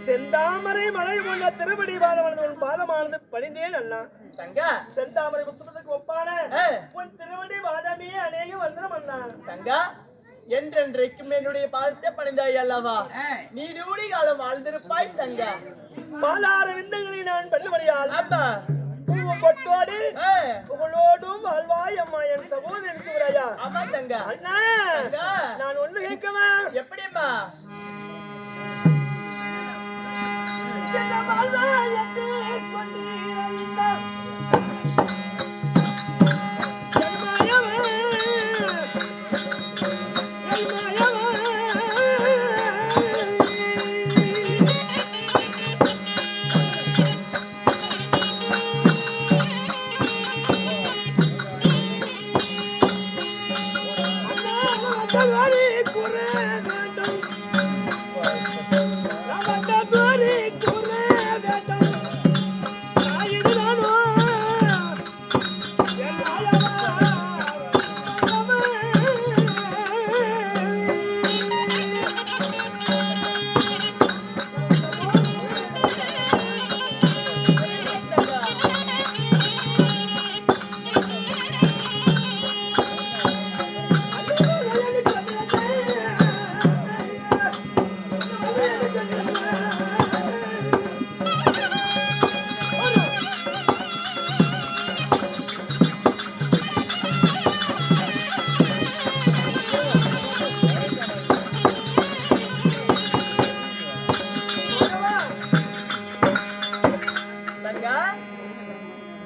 செந்தாமரை மலை கொண்ட திருவடி பாதமானது பணிந்தேன் அண்ணா. தங்கா செந்தாமரை புத்தகத்துக்கு ஒப்பான உன் திருவடி பாதமே அநேக வந்தனம் அண்ணா. தங்கா என்றென்றைக்கும் என்னுடைய பாதத்தை பணிந்தாய் அல்லவா? நீ நூடி காலம் வாழ்ந்திருப்பாய் தங்கா. பாலார விந்தங்களை நான் பண்ணுபடியால் அப்பா பொட்டோடு புகழோடும் வாழ்வாய் அம்மா என் சகோதரி சிவராயா. ஆமா தங்கா. அண்ணா நான் ஒண்ணு கேட்கவா? எப்படிம்மா?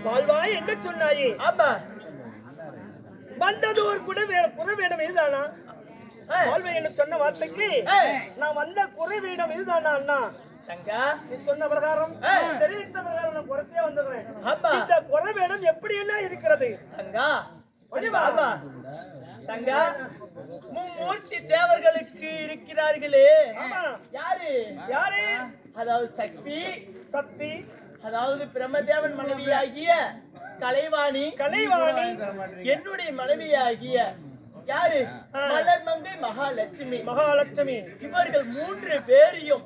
வாழ்வாய் என்று சொன்னாயே. ஆமா. வந்தது ஒரு குறைவேடம் இதுதானா? வாழ்வாய் என்று சொன்ன வார்த்தைக்கு நான் வந்த குறைவேடம் இதுதானா அண்ணா? தங்கா நீ சொன்ன பிரகாரம் தெரிவித்த பிரகாரம் நான் குறைச்சே வந்துடுறேன். இந்த குறைவேடம் எப்படி என்ன இருக்கிறது? தங்கா ஆமா தங்கா மும்மூர்த்தி தேவர்களுக்கு இருக்கிறார்களே. யாரு யாரு? அதாவது சக்தி சக்தி, அதாவது பிரம்மதேவன் மனைவியாகிய கலைவாணி, என்னுடைய மனைவியாகிய யாரு மலர்மங்கை மகாலட்சுமி. இவர்கள் மூன்று பேரையும்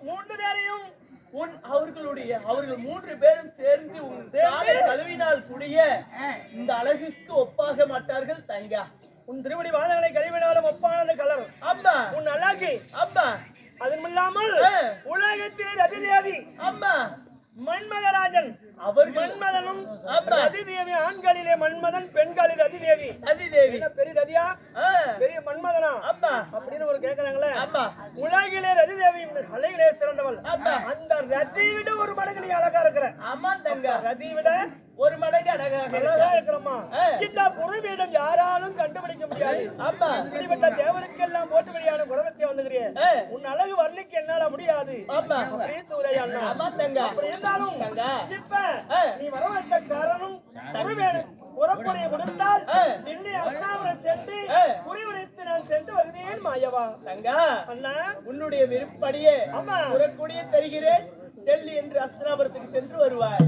அவர்கள் மூன்று பேரும் சேர்ந்து கழுவினால் கூடிய இந்த அழகுக்கு ஒப்பாக மாட்டார்கள் தங்கா. உன் திருவடி வாழனை கழுவினாலும் ஒப்பான கலர். அம்மா உன் அழகு. அம்மா அதுவும் இல்லாமல் உலகத்திலே அதிதேவி அம்மா மன்மதராஜன். அவர் மன்மதனும் அதிதேவி. ஆண்களிலே மன்மதன், பெண்களில் அதிதேவி. பெரிய ரதியா பெரிய மன்மதனா அப்படின்னு ஒரு கேட்கறாங்களே. உலகிலே ரதிதேவி அழகிலே சிறந்தவள். அந்த ரதி விட ஒரு மடங்கு நீ அழகா இருக்கிற. ஆமா தங்கா. ரதி விட ஒரு மடங்கு அழகா இருக்கிறோமா? இந்த குறைவேடம் யாராலும் கண்டுபிடிக்க முடியாது. இப்படிப்பட்ட தேவருக்கெல்லாம் போட்டுபடியான குரவத்தை வந்துகிறேன். உன் அழகு வர்ணிக்க என்னால முடியாது. இருந்தாலும் இப்ப நீ வரவேற்ற காரணம் புறப்படைய கொடுத்தால் டெல்லி அஸ்தாபுரம் சென்று குறிவரைத்து நான் சென்று வருகிறேன் மாயவா. தங்கா அண்ணா உன்னுடைய விருப்படியே ஆமா புறக்கூடிய தருகிறேன். டெல்லி என்று அஸ்தினாபுரத்துக்கு சென்று வருவாய்.